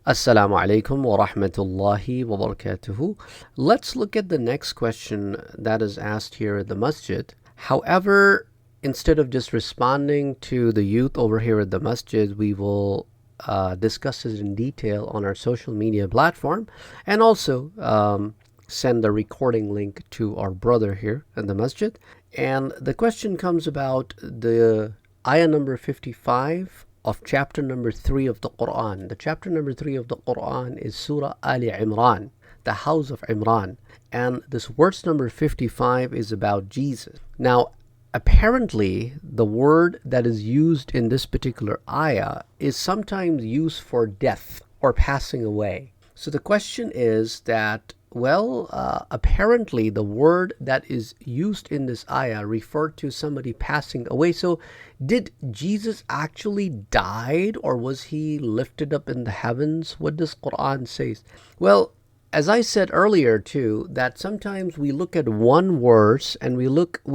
Assalamu alaikum wa rahmatullahi wa barakatuhu. Let's look at the next question that is asked here at the masjid. However, instead of just responding to the youth over here at the masjid, we will discuss it in detail on our social media platform, and also send the recording link to our brother here at the masjid. And the question comes about the ayah number 55 of chapter number 3 of the Quran. The chapter number 3 of the Quran is Surah Ali Imran, the house of Imran. And this verse number 55 is about Jesus. Now, apparently, the word that is used in this particular ayah is sometimes used for death or passing away. So the question is that, apparently the word that is used in this ayah referred to somebody passing away. So did Jesus actually died, or was he lifted up in the heavens? What does Quran say? Well, as I said earlier too, that sometimes we look at one verse and we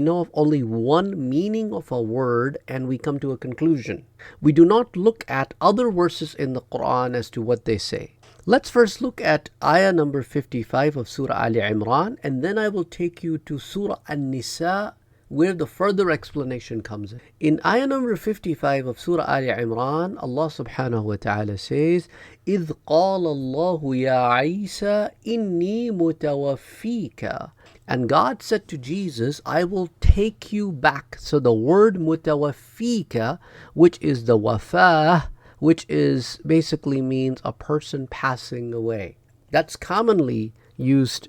know of only one meaning of a word and we come to a conclusion. We do not look at other verses in the Quran as to what they say. Let's first look at ayah number 55 of Surah Ali Imran, and then I will take you to Surah An-Nisa, where the further explanation comes in. In ayah number 55 of Surah Ali Imran, Allah subhanahu wa ta'ala says, إِذْ قَالَ اللَّهُ يَا عِيسَى إِنِّي مُتَوَفِّيكَ. And God said to Jesus, I will take you back. So the word mutawaffika, which is the wafah, which is basically means a person passing away. That's commonly used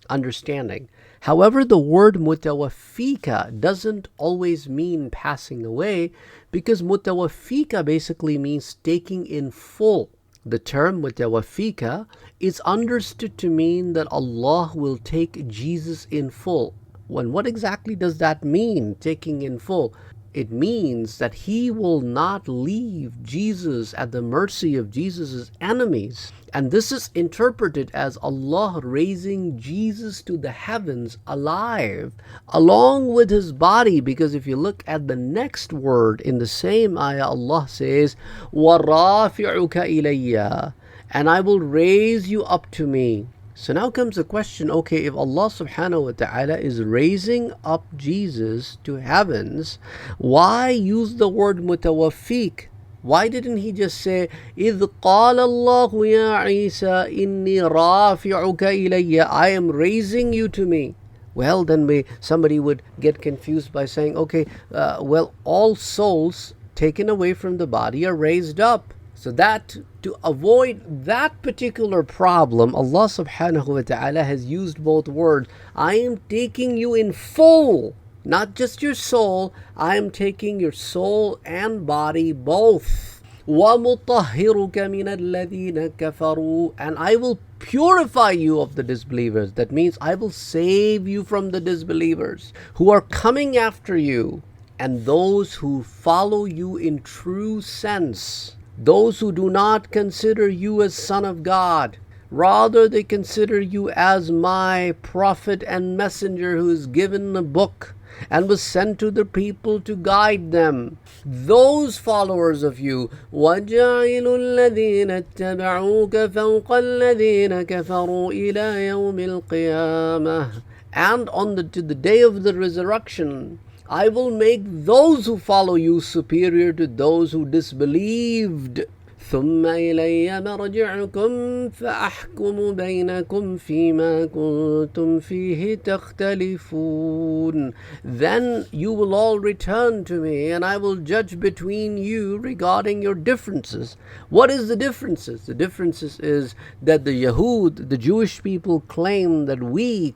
understanding. However, the word mutawaffika doesn't always mean passing away, because mutawaffika basically means taking in full. The term mutawaffika is understood to mean that Allah will take Jesus in full. What exactly does that mean, taking in full? It means that he will not leave Jesus at the mercy of Jesus' enemies. And this is interpreted as Allah raising Jesus to the heavens alive, along with his body. Because if you look at the next word in the same ayah, Allah says, وَرَافِعُكَ إِلَيَّ, and I will raise you up to me. So now comes the question, okay, if Allah subhanahu wa ta'ala is raising up Jesus to heavens, why use the word mutawaffik? Why didn't he just say, إِذْ قَالَ اللَّهُ يَا عِيسَى إِنِّي رَافِعُكَ إِلَيَّ, I am raising you to me? Well, then somebody would get confused by saying, okay, all souls taken away from the body are raised up. So that, to avoid that particular problem, Allah subhanahu wa ta'ala has used both words. I am taking you in full, not just your soul. I am taking your soul and body both. وَمُطَهِّرُكَ مِنَ الَّذِينَ كَفَرُوا, and I will purify you of the disbelievers. That means I will save you from the disbelievers who are coming after you, and those who follow you in true sense. Those who do not consider you as Son of God, rather they consider you as my prophet and messenger who is given a book and was sent to the people to guide them. Those followers of you, وَجَعِلُوا الَّذِينَ اتَّبَعُوكَ فَوْقَ الَّذِينَ كَفَرُوا إِلَى يَوْمِ الْقِيَامَةِ, and to the day of the resurrection, I will make those who follow you superior to those who disbelieved. ثُمَّ إِلَيَّ مَرْجِعُكُمْ فَأَحْكُمُ بَيْنَكُمْ فِي مَا كُنْتُمْ فِيهِ تَخْتَلِفُونَ. Then you will all return to me, and I will judge between you regarding your differences. What is the differences? The differences is that the Yahud, the Jewish people, claim that we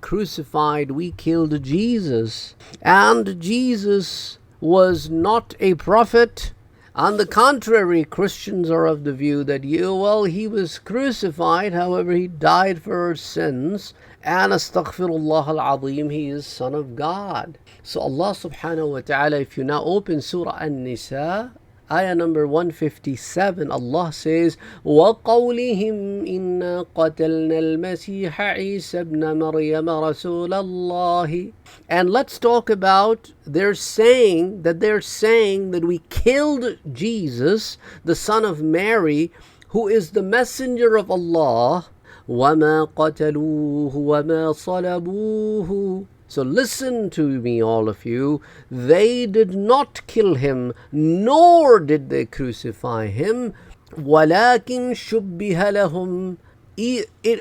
killed Jesus. And Jesus was not a prophet. On the contrary, Christians are of the view that he was crucified, however he died for our sins, and astaghfirullah al-azim, he is Son of God. So Allah subhanahu wa ta'ala, if you now open Surah An-Nisa, ayah number 157, Allah says, وَقَوْلِهِمْ إِنَّا قَتَلْنَا الْمَسِيحَ عِيسَى ابْنَ مَرْيَمَ رَسُولَ اللَّهِ. And let's talk about they're saying that we killed Jesus, the son of Mary, who is the messenger of Allah, وَمَا قَتَلُوهُ وَمَا صَلَبُوهُ. So listen to me, all of you. They did not kill him, nor did they crucify him. وَلَكِنْ شُبِّهَ لَهُمْ.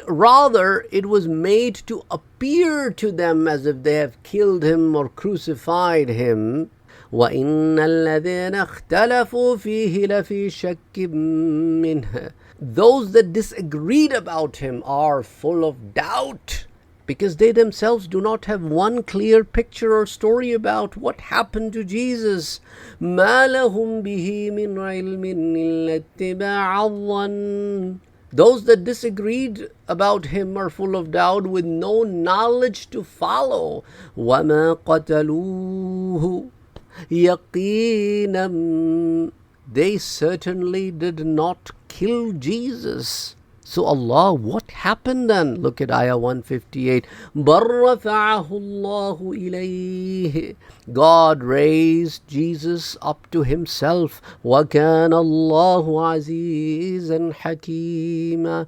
Rather, it was made to appear to them as if they have killed him or crucified him. وَإِنَّ الَّذِينَ اخْتَلَفُوا فِيهِ لَفِي شَكٍّ مِّنْهِ. Those that disagreed about him are full of doubt, because they themselves do not have one clear picture or story about what happened to Jesus. مَا لَهُمْ بِهِ مِنْ عِلْمٍ إِلَّا اتِّبَاعَ الظَّنِّ. Those that disagreed about him are full of doubt, with no knowledge to follow. وَمَا قَتَلُوهُ يَقِينًا. They certainly did not kill Jesus. So Allah, what happened then? Look at ayah 158. بَلْ رَفَعَهُ اللَّهُ إِلَيْهِ. God raised Jesus up to himself. وَكَانَ اللَّهُ عَزِيزًا حَكِيمًا.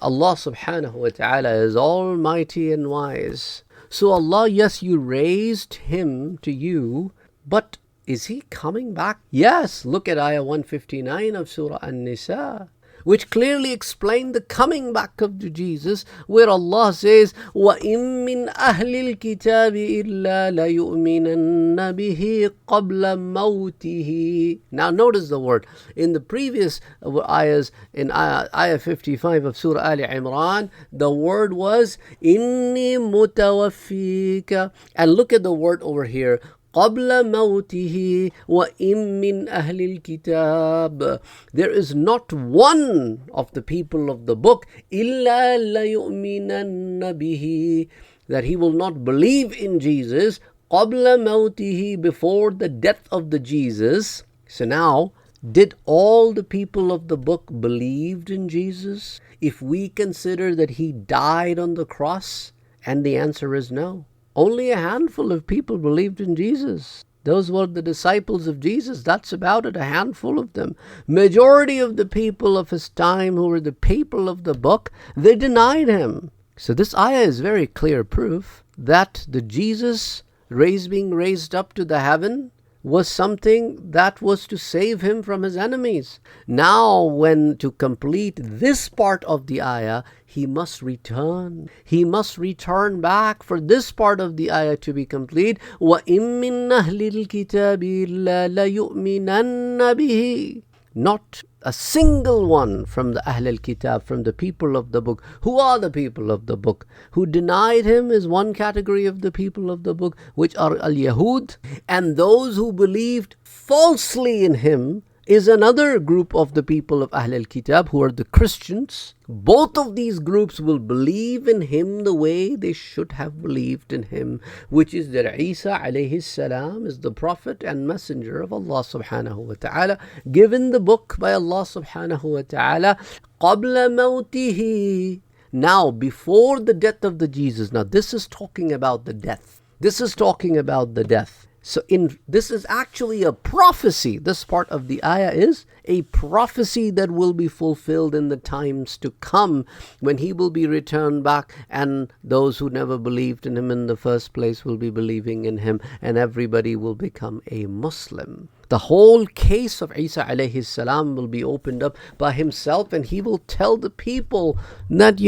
Allah subhanahu wa ta'ala is almighty and wise. So Allah, yes, you raised him to you, but is he coming back? Yes, look at ayah 159 of Surah An-Nisa, which clearly explained the coming back of Jesus, where Allah says, وَإِن مِّنْ أَهْلِ الْكِتَابِ إِلَّا لَيُؤْمِنَنَّ بِهِ قَبْلَ مَوْتِهِ. Now notice the word. In the previous ayahs, in ayah 55 of Surah Ali Imran, the word was, إِنِّي مُتَوَفِّيكَ. And look at the word over here, قبل موته وإن من أهل الكتاب. There is not one of the people of the book إلا ليؤمنن به, that he will not believe in Jesus قبل موته, before the death of the Jesus. So now, did all the people of the book believed in Jesus if we consider that he died on the cross? And the answer is no. Only a handful of people believed in Jesus. Those were the disciples of Jesus. That's about it, a handful of them. Majority of the people of his time, who were the people of the book, they denied him. So this ayah is very clear proof that the Jesus being raised up to the heaven was something that was to save him from his enemies. Now, when to complete this part of the ayah, he must return. He must return back for this part of the ayah to be complete. وَإِن مِّنْ أَهْلِ الْكِتَابِ إِلَّا لَيُؤْمِنَنَّ بِهِ. Not a single one from the Ahl al-Kitab, from the people of the book. Who are the people of the book? Who denied him is one category of the people of the book, which are al-Yahud. And those who believed falsely in him is another group of the people of Ahl al-Kitab, who are the Christians. Both of these groups will believe in him the way they should have believed in him, which is that Isa alayhi salam is the prophet and messenger of Allah subhanahu wa ta'ala, given the book by Allah subhanahu wa ta'ala qabla mawtihi. Now, before the death of the Jesus. Now this is talking about the death. This is talking about the death. So this is actually a prophecy. This part of the ayah is a prophecy that will be fulfilled in the times to come, when he will be returned back, and those who never believed in him in the first place will be believing in him, and everybody will become a Muslim. The whole case of Isa alayhi salam will be opened up by himself, and he will tell the people that,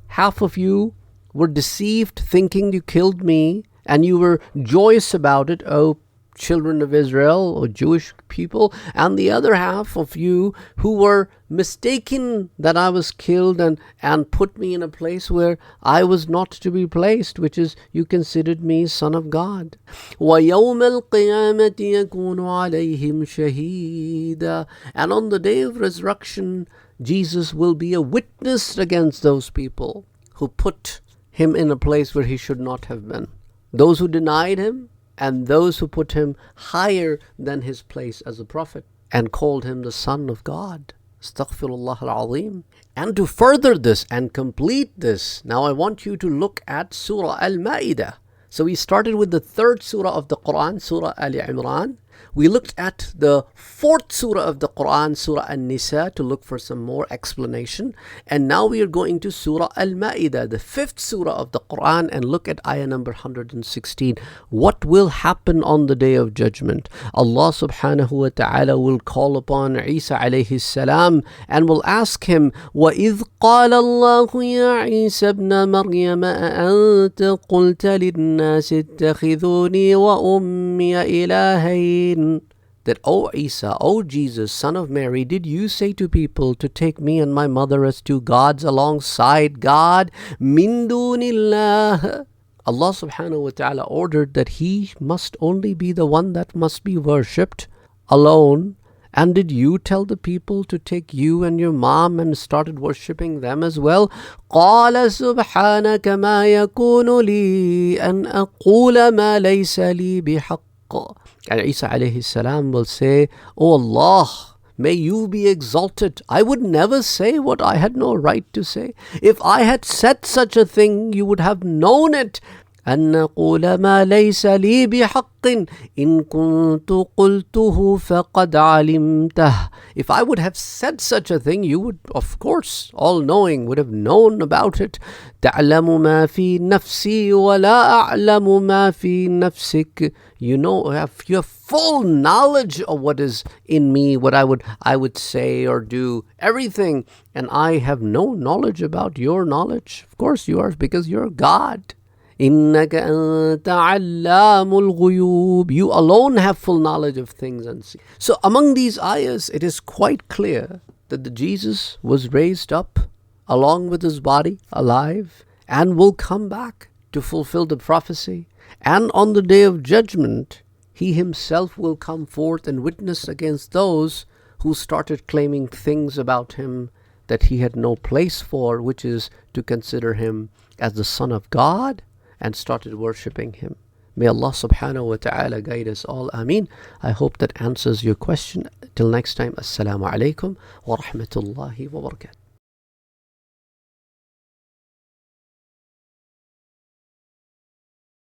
half of you were deceived thinking you killed me, and you were joyous about it, O children of Israel, or Jewish people, and the other half of you who were mistaken that I was killed and put me in a place where I was not to be placed, which is, you considered me Son of God. وَيَوْمَ الْقِيَامَةِ يَكُونُ عَلَيْهِمْ شَهِيدًا. And on the day of resurrection, Jesus will be a witness against those people who put him in a place where he should not have been. Those who denied him, and those who put him higher than his place as a prophet and called him the Son of God. Astaghfirullah al-Azim. And to further this and complete this, now I want you to look at Surah Al-Ma'idah. So we started with the third surah of the Quran, Surah Ali Imran. We looked at the fourth surah of the Quran, Surah An-Nisa, to look for some more explanation. And now we are going to Surah Al-Ma'idah, the fifth surah of the Quran, and look at ayah number 116. What will happen on the day of judgment? Allah subhanahu wa ta'ala will call upon Isa alayhi salam and will ask him, وَإِذْ قَالَ اللَّهُ يَا عِيسَى ابْنَ مَرْيَمَ أَأَنْتَ قُلْتَ لِلنَّاسِ اتَّخِذُونِي وَأُمِّيَ إِلَهَيْنِ. That, O Isa, O Jesus, son of Mary, did you say to people to take me and my mother as two gods alongside God? Min dunillah. Allah subhanahu wa ta'ala ordered that He must only be the one that must be worshipped alone. And did you tell the people to take you and your mom and started worshipping them as well? قَالَ سُبْحَانَكَ مَا يَكُونُ لِي أَنْ أَقُولَ مَا لَيْسَ لِي بِحَقٍّ. And Isa alayhi salam will say, "O Allah, may you be exalted. I would never say what I had no right to say. If I had said such a thing, you would have known it. أن أقول ما ليس لي بحق إن كنت قلته فقد علمته." If I would have said such a thing, you would, of course, all knowing, would have known about it. تعلم ما في نفسي ولا أعلم ما في نفسك. You know, you have full knowledge of what is in me, what I would say or do, everything, and I have no knowledge about your knowledge. Of course you are, because you're God. إِنَّكَ أَنْتَ عَلَّامُ الْغُيُوبِ. You alone have full knowledge of things unseen. So among these ayahs, it is quite clear that the Jesus was raised up along with his body, alive, and will come back to fulfill the prophecy. And on the day of judgment, he himself will come forth and witness against those who started claiming things about him that he had no place for, which is to consider him as the Son of God, and started worshipping him. May Allah subhanahu wa ta'ala guide us all. Ameen. I hope that answers your question. Till next time, Assalamu alaikum wa rahmatullahi wa barakatuh.